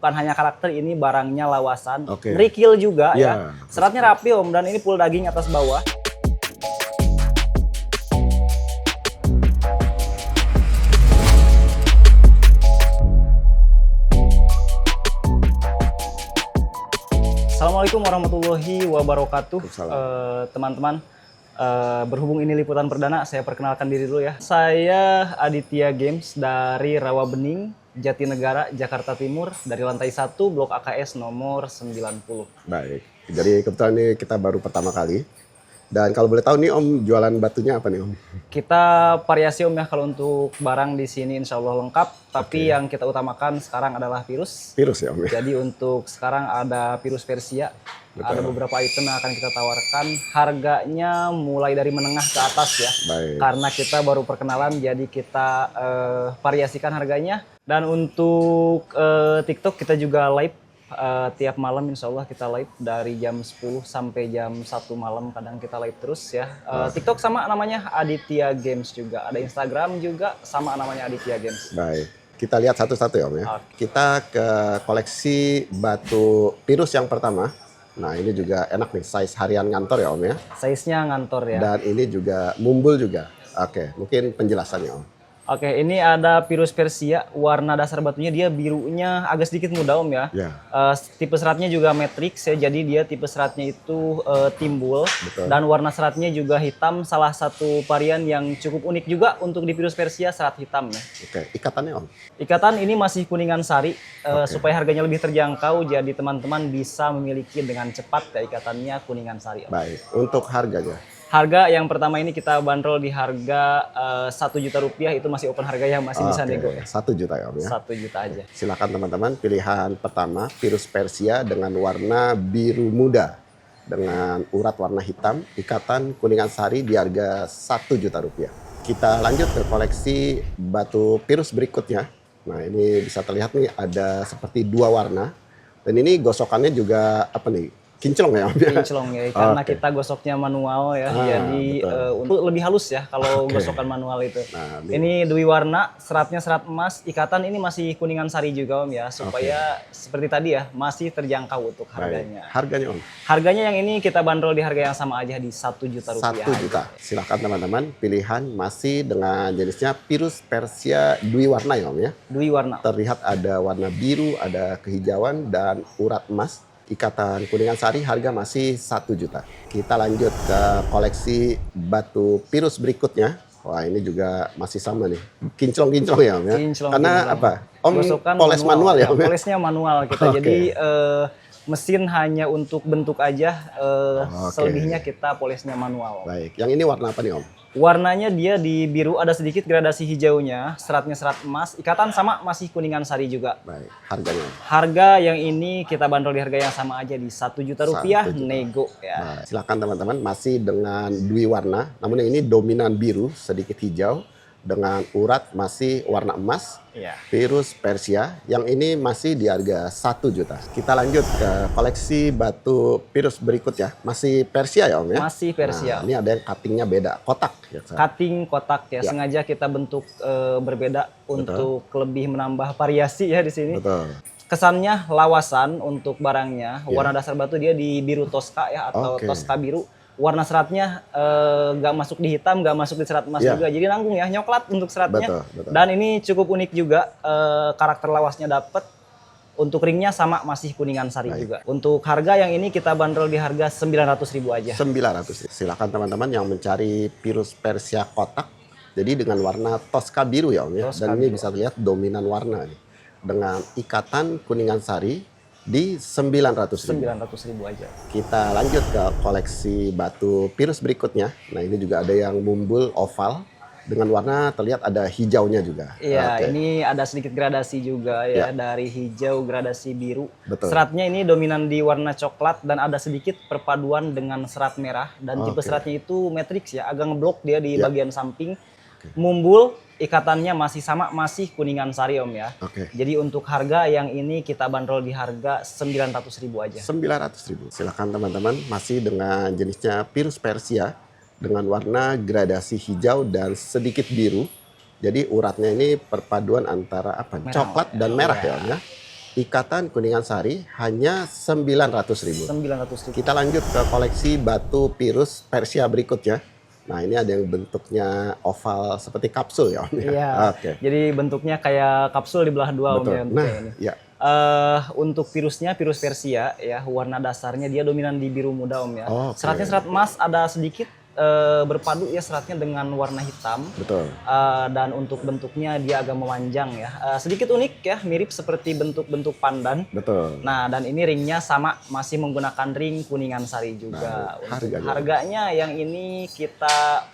Bukan hanya karakter, ini barangnya lawasan. Oke. Kerikil juga ya. Ya. Seratnya rapi Om, dan ini full daging atas bawah. Assalamualaikum warahmatullahi wabarakatuh. Teman-teman, berhubung ini liputan perdana, saya perkenalkan diri dulu ya. Saya Aditya Games dari Rawabening, Jatinegara, Jakarta Timur, dari lantai 1, Blok AKS nomor 90. Baik, jadi kebetulan ini kita baru pertama kali. Dan kalau boleh tahu nih Om, jualan batunya apa nih Om? Kita variasi Om ya, kalau untuk barang di sini insya Allah lengkap. Tapi yang kita utamakan sekarang adalah virus. Virus ya Om ya? Jadi untuk sekarang ada virus Persia. Betul. Ada beberapa item yang akan kita tawarkan. Harganya mulai dari menengah ke atas ya. Baik. Karena kita baru perkenalan, jadi kita variasikan harganya. Dan untuk TikTok kita juga live. Tiap malam insya Allah kita live dari jam 10 sampai jam 1 malam, kadang kita live terus ya. TikTok sama namanya Aditya Games juga. Ada Instagram juga sama namanya Aditya Games. Baik, kita lihat satu-satu ya Om ya. Kita ke koleksi batu virus yang pertama. Nah ini juga enak nih, size harian ngantor ya Om ya. Size-nya ngantor ya. Dan ini juga mumbul juga. Oke, mungkin penjelasannya Om. Oke, ini ada virus Persia. Warna dasar batunya dia birunya agak sedikit muda Om ya. Ya. Tipe seratnya juga matrix ya, jadi dia tipe seratnya itu timbul. Betul. Dan warna seratnya juga hitam. Salah satu varian yang cukup unik juga untuk di virus Persia, serat hitam ya. Oke, ikatannya Om? Ikatan ini masih kuningan sari, supaya harganya lebih terjangkau, jadi teman-teman bisa memiliki dengan cepat ya ikatannya kuningan sari Om. Baik, untuk harganya? Harga yang pertama ini kita bandrol di harga Rp1.000.000, itu masih open harga ya, masih bisa nego ya. 1 juta ya Om ya? 1 juta aja. Silakan teman-teman, pilihan pertama virus Persia dengan warna biru muda dengan urat warna hitam, ikatan kuningan sari di harga Rp1 juta. Kita lanjut ke koleksi batu virus berikutnya. Nah ini bisa terlihat nih ada seperti 2 warna, dan ini gosokannya juga apa nih? Kinclong ya Om? Kinclong ya, karena kita gosoknya manual ya, jadi untuk lebih halus ya kalau gosokan manual itu. Nah, ini dui warna, seratnya serat emas, ikatan ini masih kuningan sari juga Om ya, supaya seperti tadi ya, masih terjangkau untuk harganya. Baik. Harganya Om? Harganya yang ini kita bandrol di harga yang sama aja, di Rp1 juta. 1 juta. Silakan teman-teman, pilihan masih dengan jenisnya virus Persia dui warna ya Om ya? Dui warna. Terlihat ada warna biru, ada kehijauan, dan urat emas. Ikatan kuningan sari, harga masih 1 juta. Kita lanjut ke koleksi batu virus berikutnya. Wah ini juga masih sama nih, kinclong-kinclong ya Om ya? Karena apa? Om gosokan poles manual ya Om ya? Polesnya manual kita, jadi mesin hanya untuk bentuk aja, selebihnya kita polesnya manual. Baik, yang ini warna apa nih Om? Warnanya dia di biru, ada sedikit gradasi hijaunya, seratnya serat emas, ikatan sama masih kuningan sari juga. Baik, harganya? Harga yang ini kita bandrol di harga yang sama aja, di Rp1 juta, nego ya. Nah, silakan teman-teman, masih dengan dui warna, namun yang ini dominan biru, sedikit hijau, dengan urat masih warna emas. Iya. Virus Persia, yang ini masih di harga 1 juta. Kita lanjut ke koleksi batu virus berikutnya, masih Persia ya Om ya? Masih Persia. Nah, ini ada yang cuttingnya beda, kotak ya. Cutting kotak ya, sengaja kita bentuk berbeda untuk lebih menambah variasi ya di sini. Betul. Kesannya lawasan untuk barangnya, warna dasar batu dia di biru Tosca ya, atau Tosca biru. Warna seratnya nggak masuk di hitam, nggak masuk di serat emas juga, jadi nanggung ya, nyoklat untuk seratnya. Betul. Dan ini cukup unik juga, karakter lawasnya dapet. Untuk ringnya sama, masih kuningan sari juga. Untuk harga yang ini kita bandrol di harga Rp900.000 aja. 900. Silakan teman-teman yang mencari virus Persia kotak, jadi dengan warna Tosca biru ya Om ya. Dan ini bisa lihat dominan warna nih, dengan ikatan kuningan sari di Rp900.000 aja. Kita lanjut ke koleksi batu virus berikutnya. Nah ini juga ada yang mumbul oval dengan warna terlihat ada hijaunya juga. Iya, ini ada sedikit gradasi juga ya, dari hijau gradasi biru. Betul. Seratnya ini dominan di warna coklat dan ada sedikit perpaduan dengan serat merah, dan tipe seratnya itu matrix ya, agak ngeblok dia di bagian samping. Mumbul, ikatannya masih sama, masih kuningan sari Om ya. Jadi untuk harga yang ini kita bandrol di harga Rp900.000 aja. 900.000. Silakan teman-teman, masih dengan jenisnya virus Persia dengan warna gradasi hijau dan sedikit biru. Jadi uratnya ini perpaduan antara apa? Merah, coklat dan merah ya Om ya. Ikatan Kuningan Sari hanya 900.000. 900.000. Kita lanjut ke koleksi batu Pirus Persia berikutnya. Nah, ini ada yang bentuknya oval seperti kapsul ya, Om. Iya. Oke. Jadi bentuknya kayak kapsul dibelah dua, Om, Betul. ya, untuk Nah, yang ini. ya. Untuk virusnya, virus Persia ya, warna dasarnya dia dominan di biru muda, Om, ya. Oke. Seratnya serat emas, ada sedikit berpadu ya seratnya dengan warna hitam. Betul. Dan untuk bentuknya dia agak memanjang ya. Sedikit unik ya, mirip seperti bentuk-bentuk pandan. Betul. Nah, dan ini ringnya sama, masih menggunakan ring Kuningan Sari juga. Nah, Untuk harganya? harganya yang ini kita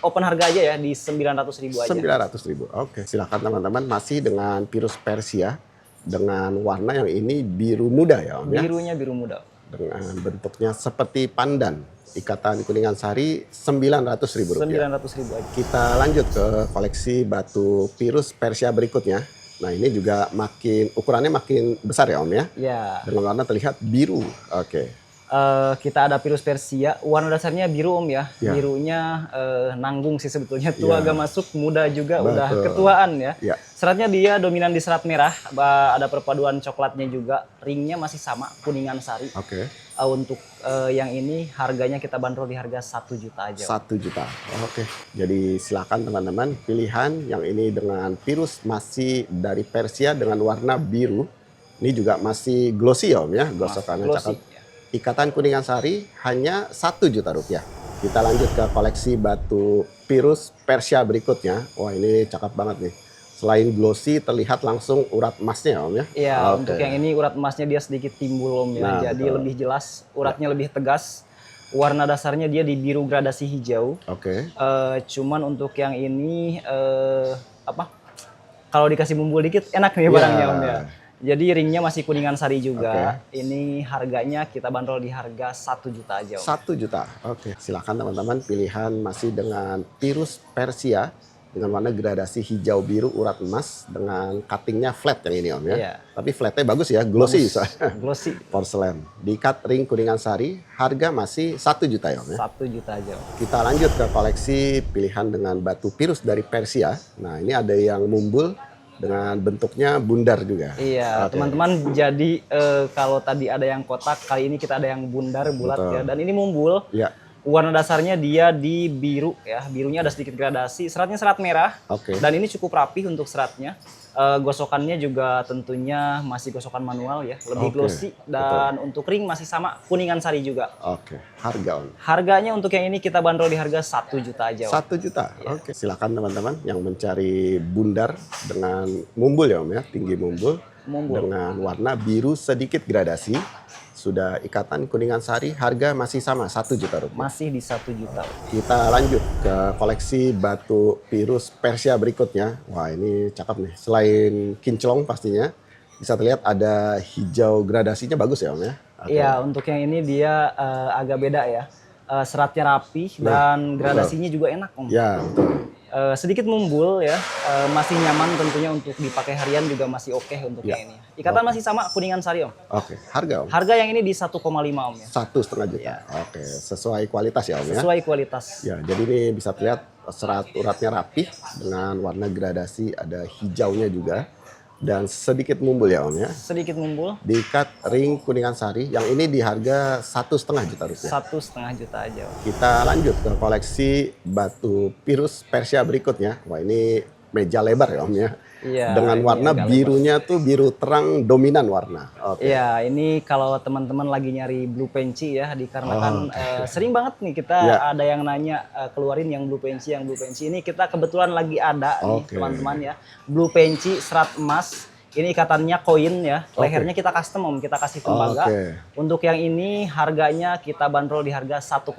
open harga aja ya di 900.000 aja. 900.000. Oke. Silakan teman-teman, masih dengan Pirus Persia dengan warna yang ini biru muda ya, Om, ya. Birunya biru muda. Dengan bentuknya seperti pandan. Ikatan Kuningan Sari 900.000 rupiah. 900.000 aja. Kita lanjut ke koleksi batu Pirus Persia berikutnya. Nah, ini juga ukurannya makin besar ya, Om, ya. Ya. Dengan warna terlihat biru. Oke. Kita ada Pirus Persia, warna dasarnya biru, Om, ya. Ya. Birunya nanggung sih sebetulnya, tua Ya. agak masuk, muda juga, Betul. udah ketuaan ya. Ya. Seratnya dia dominan di serat merah, ada perpaduan coklatnya juga, ringnya masih sama, Kuningan Sari. Oke. Untuk yang ini harganya kita bandrol di harga 1 juta aja. 1 juta. Oke. Jadi silakan teman-teman, pilihan yang ini dengan Pirus masih dari Persia dengan warna biru. Ini juga masih glossy ya, Om, ya. Gosokannya Glossy, cakep. Ikatan Kuningan Sari hanya 1 juta rupiah. Kita lanjut ke koleksi batu Pirus Persia berikutnya. Wah, ini cakep banget nih. Selain glossy, terlihat langsung urat emasnya, Om, ya. Iya, Oke. untuk yang ini urat emasnya dia sedikit timbul, Om, ya. Nah, Jadi betul. lebih jelas, uratnya lebih tegas. Warna dasarnya dia di biru gradasi hijau. Oke. Cuman untuk yang ini kalau dikasih bumbu dikit enak nih Ya. barangnya, Om, ya. Jadi ringnya masih Kuningan Sari juga. Ini harganya kita bandrol di harga 1 juta aja, Om. 1 juta. Oke. Silakan teman-teman, pilihan masih dengan Pirus Persia dengan warna gradasi hijau biru urat emas dengan cuttingnya flat yang ini, Om, ya. Iya. Tapi flatnya bagus ya, glossy. Glossy. Porselen. Diikat ring Kuningan Sari, harga masih 1 juta ya, Om, ya. 1 juta aja, Om. Kita lanjut ke koleksi pilihan dengan batu Pirus dari Persia. Nah, ini ada yang mumbul dengan bentuknya bundar juga. Iya, Oke. teman-teman. Jadi kalau tadi ada yang kotak, kali ini kita ada yang bundar bulat. Betul. Ya. Dan ini mumbul. Ya. Warna dasarnya dia di biru ya, birunya ada sedikit gradasi. Seratnya serat merah. Oke. Dan ini cukup rapih untuk seratnya. Gosokannya juga tentunya masih gosokan manual ya, lebih Oke, glossy. Dan untuk ring masih sama, Kuningan Sari juga. Oke. Harga, Om. Harganya untuk yang ini kita bandrol di harga 1 juta aja, Om. 1 juta. Oke. Silakan teman-teman yang mencari bundar dengan mumbul ya, Om, ya, tinggi mumbul. Mumbul. Dengan warna biru sedikit gradasi. Sudah ikatan Kuningan Sari, harga masih sama 1 juta rupiah. Masih di 1 juta. Kita lanjut ke koleksi batu Pirus Persia berikutnya. Wah, ini cakep nih. Selain kinclong pastinya, bisa terlihat ada hijau gradasinya bagus ya, Om, ya. Oke. Iya, untuk yang ini dia agak beda ya. Seratnya rapih dan gradasinya juga enak, Om. Ya, betul. Sedikit mumbul ya, masih nyaman tentunya untuk dipakai harian juga masih oke untuk Ya. yang ini. Ikatan masih sama Kuningan Sari, Om. Oke, harga, Om. Harga yang ini di 1,5, Om, ya. 1,5 juta. Oke, sesuai kualitas ya, Om, ya. Sesuai kualitas. Ya, jadi ini bisa terlihat serat uratnya rapih dengan warna gradasi, ada hijaunya juga dan sedikit mumbul ya, Om, ya. Sedikit mumbul, Diikat ring Kuningan Sari, yang ini di harga 1,5 juta rupiah. 1,5 juta aja, Om. Kita lanjut ke koleksi batu Pirus Persia berikutnya. Wah, ini meja lebar ya, Om, ya. Iya, Dengan ini warna agak birunya tuh biru terang dominan warna. Oke. Iya, ini kalau teman-teman lagi nyari blue penci ya, dikarenakan sering banget nih kita Ya. ada yang nanya keluarin yang blue penci, yang blue penci. Ini kita kebetulan lagi ada nih, Oke. teman-teman ya. Blue penci serat emas. Ini ikatannya koin ya, lehernya kita custom, Om, kita kasih tembaga. Oke. Untuk yang ini harganya kita bandrol di harga 1,8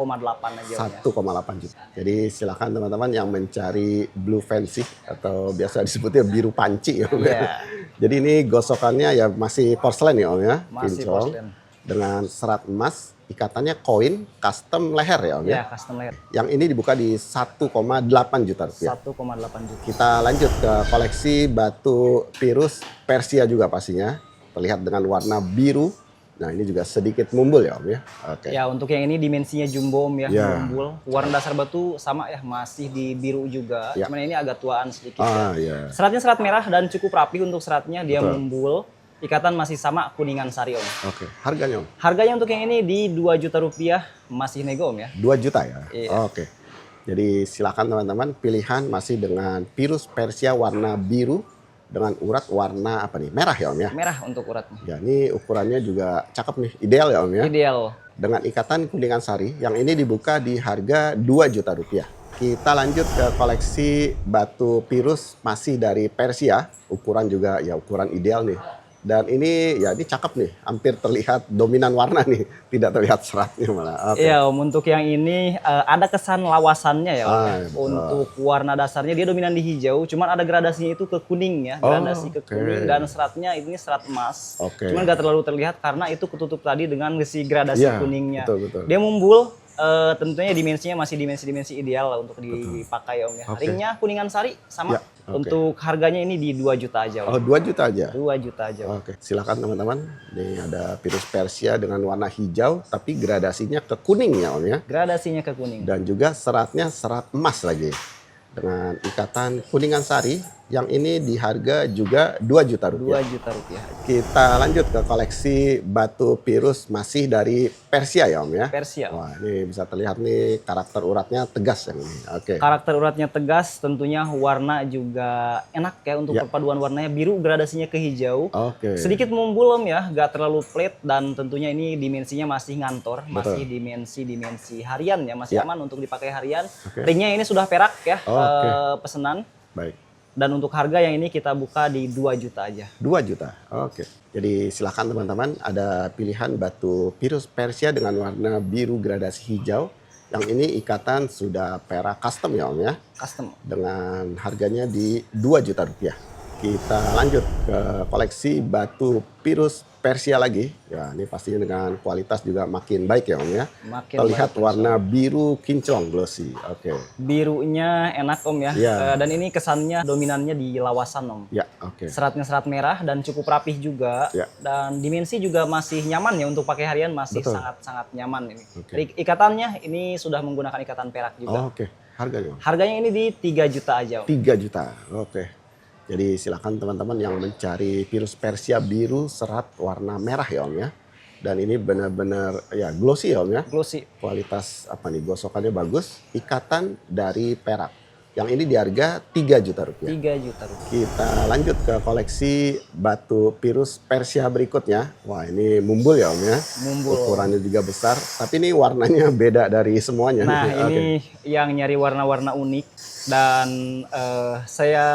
aja, Om, ya. 1,8 juta. Jadi silakan teman-teman yang mencari blue fancy atau biasa disebutnya biru panci ya, Om, ya. Iya. Jadi ini gosokannya ya masih porselen ya, Om, ya. Masih Kinclong. porselen. Dengan serat emas, ikatannya koin custom leher ya, Om, ya. Ya, custom leher. Yang ini dibuka di 1,8 juta rupiah. 1,8 juta. Kita lanjut ke koleksi batu Pirus Persia juga pastinya. Terlihat dengan warna biru. Nah, ini juga sedikit mumbul ya, Om, ya. Oke. Ya, untuk yang ini dimensinya jumbo, Om, ya, Ya. mumbul. Warna dasar batu sama ya, masih di biru juga. Ya. Cuman ini agak tuaan sedikit ya. Ah, ya. Seratnya serat merah dan cukup rapi untuk seratnya, dia Betul. mumbul. Ikatan masih sama Kuningan Sari Om. Oke, harganya Om? Harganya untuk yang ini di 2 juta rupiah, masih nego Om ya. 2 juta ya? Iya. Oke. Jadi silakan teman-teman, pilihan masih dengan Virus Persia warna biru dengan urat warna apa nih? Merah ya Om ya? Merah untuk uratnya. Ya, ini ukurannya juga cakep nih, ideal ya Om ya? Ideal. Dengan ikatan Kuningan Sari, yang ini dibuka di harga 2 juta rupiah. Kita lanjut ke koleksi batu pirus masih dari Persia, ukuran juga ya ukuran ideal nih. Dan ini ya ini cakep nih, hampir terlihat dominan warna nih, tidak terlihat seratnya malah. Oke. Iya Om, untuk yang ini ada kesan lawasannya ya Om. Ah, Ya. iya, betul. Untuk warna dasarnya dia dominan di hijau, cuman ada gradasinya itu ke kuning ya, gradasi ke oke. kuning dan seratnya ini serat emas. Oke. Cuman gak terlalu terlihat karena itu ketutup tadi dengan si gradasi Iya, kuningnya. betul. Dia mumbul, tentunya dimensinya masih dimensi ideal lah untuk dipakai Om ya. Oke. Ringnya Kuningan Sari sama. Ya, oke. Untuk harganya ini di 2 juta aja Oh, Om. 2 juta aja? 2 juta aja Om. Oke, silakan teman-teman. Ini ada virus Persia dengan warna hijau, tapi gradasinya ke kuning ya Om ya. Gradasinya ke kuning. Dan juga seratnya serat emas lagi. Dengan ikatan Kuningan Sari, yang ini di harga juga 2 juta 2 rupiah. juta rupiah aja. Kita lanjut ke koleksi batu pirus masih dari Persia ya Om ya. Persia. Wah, ini bisa terlihat nih karakter uratnya tegas yang ini. Oke. Karakter uratnya tegas, tentunya warna juga enak ya untuk Ya. perpaduan warnanya. Biru gradasinya ke hijau. Oke. Sedikit mumbul Om ya, gak terlalu flat dan tentunya ini dimensinya masih ngantor, masih dimensi harian ya, masih Ya. aman untuk dipakai harian. Oke. Ringnya ini sudah perak ya, Oke. pesanan. Baik. Dan untuk harga yang ini kita buka di 2 juta aja. 2 juta. Oke. Jadi silakan teman-teman, ada pilihan batu virus Persia dengan warna biru gradasi hijau. Yang ini ikatan sudah perak custom ya Om ya. Custom. Dengan harganya di 2 juta rupiah. Kita lanjut ke koleksi batu virus Persia lagi. Ya, ini pastinya dengan kualitas juga makin baik ya Om ya. Makin Terlihat baik, warna biru kinclong glossy. Oke. birunya enak Om ya. Iya. Dan ini kesannya dominannya di lawasan Om. Ya, oke. Seratnya serat merah dan cukup rapih juga. Ya. Dan dimensi juga masih nyaman ya untuk pakai harian, masih Betul. sangat-sangat nyaman ini. Oke. Ikatannya ini sudah menggunakan ikatan perak juga. Oke. Harganya Om? Harganya ini di 3 juta aja Om. 3 juta. Oke. Jadi silakan teman-teman yang mencari virus Persia biru serat warna merah ya Om ya. Dan ini benar-benar ya glossy ya Om ya. Glossy. Kualitas apa nih, gosokannya bagus. Ikatan dari perak. Yang ini di harga 3 juta rupiah. 3 juta rupiah. Kita lanjut ke koleksi batu virus Persia berikutnya. Wah, ini mumbul ya Om ya. Mumbul. Ukurannya juga besar, tapi ini warnanya beda dari semuanya. Nah Oke. ini yang nyari warna-warna unik dan saya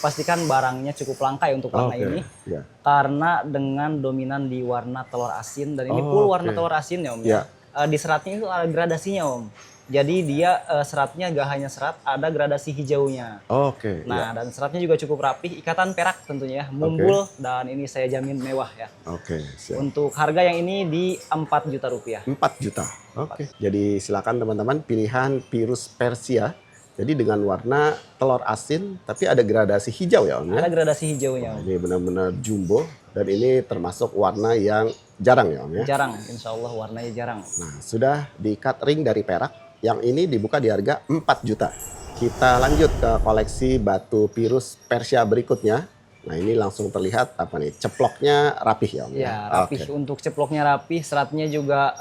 pastikan barangnya cukup langka ya untuk warna Oke, ini. ya. Karena dengan dominan di warna telur asin dan ini Oh, full warna oke. telur asin ya Om Ya. ya. Di seratnya itu ada gradasinya Om. Jadi dia seratnya gak hanya serat, ada gradasi hijaunya. Oke. Nah dan seratnya juga cukup rapih, ikatan perak tentunya ya, mumbul dan ini saya jamin mewah ya. Oke, siap. Untuk harga yang ini di 4 juta rupiah. 4 juta. Oke. Jadi silakan teman-teman pilihan virus Persia. Jadi dengan warna telur asin tapi ada gradasi hijau ya Om ya. Ada gradasi hijaunya Om. Ini benar-benar jumbo dan ini termasuk warna yang jarang ya Om ya. Jarang, insya Allah warnanya jarang. Nah, sudah diikat ring dari perak. Yang ini dibuka di harga 4 juta. Kita lanjut ke koleksi batu virus Persia berikutnya. Nah, ini langsung terlihat apa nih? Ceploknya rapih ya Om ya. Ya rapih, Oke. untuk ceploknya rapih, seratnya juga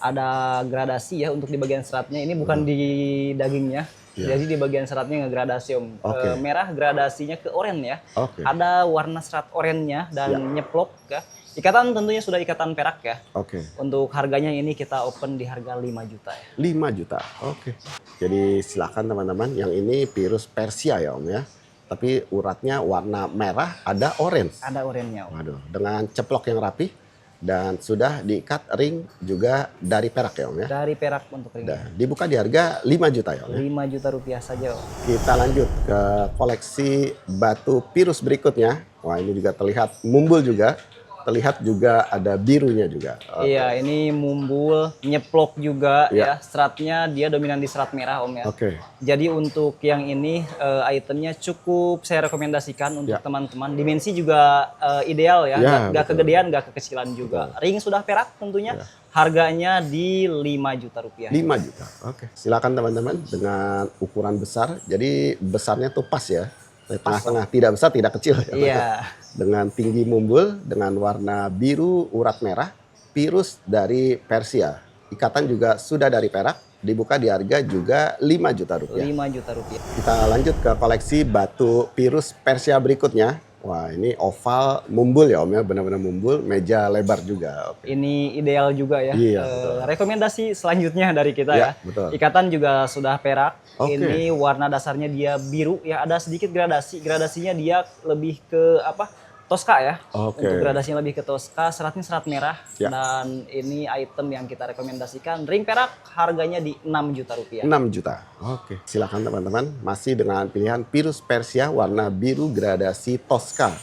ada gradasi ya untuk di bagian seratnya. Ini bukan di dagingnya, Ya. jadi di bagian seratnya ngegradasi Om. Oke. Merah gradasinya ke oranye ya. Oke. Ada warna serat oranye dan Ya. nyeplok ya. Ikatan tentunya sudah ikatan perak ya. Oke. Untuk harganya ini kita open di harga 5 juta ya. 5 juta. Oke. Jadi silakan teman-teman, yang ini virus Persia ya Om ya. Tapi uratnya warna merah, ada orange. Ada oranye Om. Waduh, dengan ceplok yang rapi dan sudah diikat ring juga dari perak ya Om ya. Dari perak untuk ringnya. Dan dibuka di harga 5 juta ya Om ya. 5 juta rupiah saja Om. Kita lanjut ke koleksi batu virus berikutnya. Wah, ini juga terlihat mumbul juga. Terlihat juga ada birunya juga. Oke. Iya, ini mumbul, nyeplok juga Iya. ya. Seratnya dia dominan di serat merah Om ya. Oke. Jadi untuk yang ini itemnya cukup saya rekomendasikan untuk Ya. teman-teman. Dimensi juga ideal ya, Ya, nggak betul. kegedean, nggak kekecilan juga. Ring sudah perak tentunya. Ya. Harganya di 5 juta rupiah. 5 juta. Oke. Silakan teman-teman dengan ukuran besar. Jadi besarnya tuh pas ya. Tengah-tengah, tidak besar, tidak kecil ya. Iya. dengan tinggi mumbul dengan warna biru urat merah, Pirus dari Persia. Ikatan juga sudah dari perak, dibuka di harga juga 5 juta rupiah. 5 juta rupiah. Kita lanjut ke koleksi batu Pirus Persia berikutnya. Wah, ini oval mumbul ya Om ya, benar-benar mumbul, meja lebar juga. Oke. Ini ideal juga ya. Iya, betul. Rekomendasi selanjutnya dari kita Iya, ya. betul. Ikatan juga sudah perak. Oke. Ini warna dasarnya dia biru ya, ada sedikit gradasi. Gradasinya dia lebih ke apa? Tosca ya. Oke. Untuk gradasinya lebih ke Tosca, seratnya serat merah. Ya. Dan ini item yang kita rekomendasikan. Ring perak harganya di 6 juta rupiah. 6 juta. Oke. Silakan teman-teman, masih dengan pilihan Pirus Persia warna biru gradasi Tosca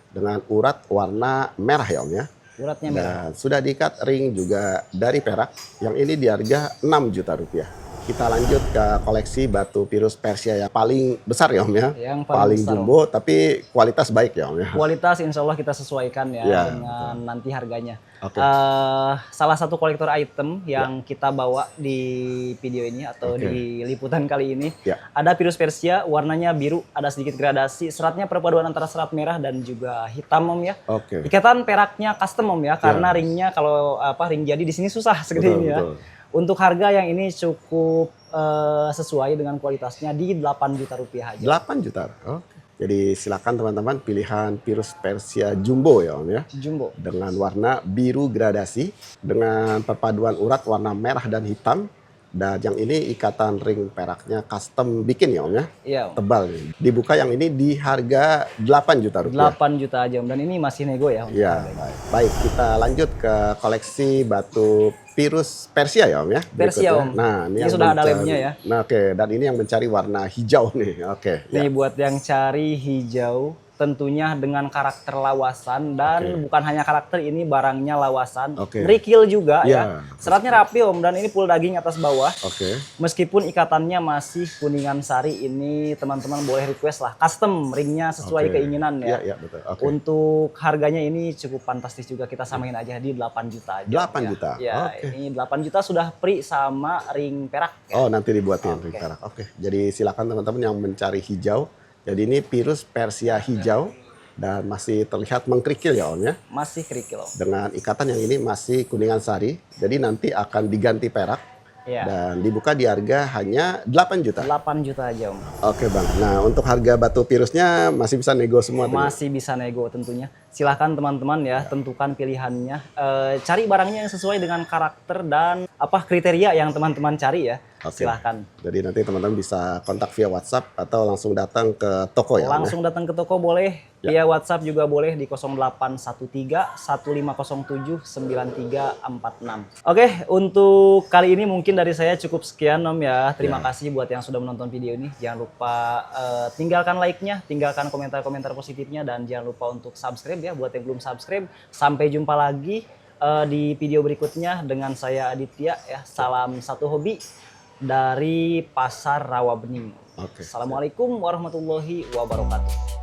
dengan urat warna merah ya Om ya. Uratnya merah. Dan sudah diikat ring juga dari perak. Yang ini di harga 6 juta rupiah. Kita lanjut ke koleksi batu Pirus Persia yang paling besar ya Om ya. Yang paling besar, jumbo tapi kualitas baik ya Om ya. Kualitas insya Allah kita sesuaikan ya, Ya, dengan nanti harganya. Oke. Salah satu kolektor item yang kita bawa di video ini atau Oke. di liputan kali ini Ya. ada Pirus Persia, warnanya biru, ada sedikit gradasi, seratnya perpaduan antara serat merah dan juga hitam Om ya. Oke. Ikatan peraknya custom Om ya, karena ringnya kalau ring jadi di sini susah segede Betul, ini ya. betul. Untuk harga yang ini cukup sesuai dengan kualitasnya di 8 juta rupiah aja. 8 juta. Oke. Jadi silakan teman-teman pilihan Pirus Persia jumbo ya Om ya. Jumbo. Dengan warna biru gradasi dengan perpaduan urat warna merah dan hitam. Dan yang ini ikatan ring peraknya custom bikin ya Om ya. Iya Om. Tebal nih. Dibuka yang ini di harga 8 juta rupiah. 8 juta aja Om, dan ini masih nego ya Om. Ya, baik. Kita lanjut ke koleksi batu Pirus Persia ya Om ya. Persia, berikutnya. Om. Nah, Ini yang sudah ada mencari- labelnya ya. Nah, oke, dan ini yang mencari warna hijau nih. Oke, ya. Nih buat yang cari hijau, tentunya dengan karakter lawasan dan Oke. bukan hanya karakter, ini barangnya lawasan. Oke. Berikil juga Ya. ya. Seratnya rapi Om, dan ini full daging atas bawah. Oke. Meskipun ikatannya masih kuningan sari, ini teman-teman boleh request lah. Custom ringnya sesuai Oke. keinginan ya. Iya, betul. Oke. Untuk harganya ini cukup fantastis juga, kita samain aja di 8 juta aja. 8 ya. juta? Ya, Oke. ini 8 juta sudah free sama ring perak. Ya. Oh, nanti dibuatin Oke. ring perak. Oke. Jadi silakan teman-teman yang mencari hijau. Jadi ini Pirus Persia hijau dan masih terlihat mengkerikil ya Om ya. Masih kerikil Om. Dengan ikatan yang ini masih kuningan sari. Jadi nanti akan diganti perak Ya. dan dibuka di harga hanya 8 juta. 8 juta aja Om. Oke Bang. Nah, untuk harga batu Pirusnya masih bisa nego semua tuh, ya? Masih bisa nego tentunya. Silahkan teman-teman ya, tentukan pilihannya. Cari barangnya yang sesuai dengan karakter dan apa kriteria yang teman-teman cari ya. Oke. Silahkan. Jadi nanti teman-teman bisa kontak via WhatsApp atau langsung datang ke toko ya Om ya? Langsung datang ke toko boleh, Ya. via WhatsApp juga boleh di 0813 1507 9346. Oke, untuk kali ini mungkin dari saya cukup sekian Om ya. Terima kasih buat yang sudah menonton video ini. Jangan lupa tinggalkan like-nya, tinggalkan komentar-komentar positifnya, dan jangan lupa untuk subscribe ya buat yang belum subscribe. Sampai jumpa lagi di video berikutnya dengan saya Aditya ya. Salam satu hobi dari Pasar Rawabening. Oke. Assalamualaikum warahmatullahi wabarakatuh.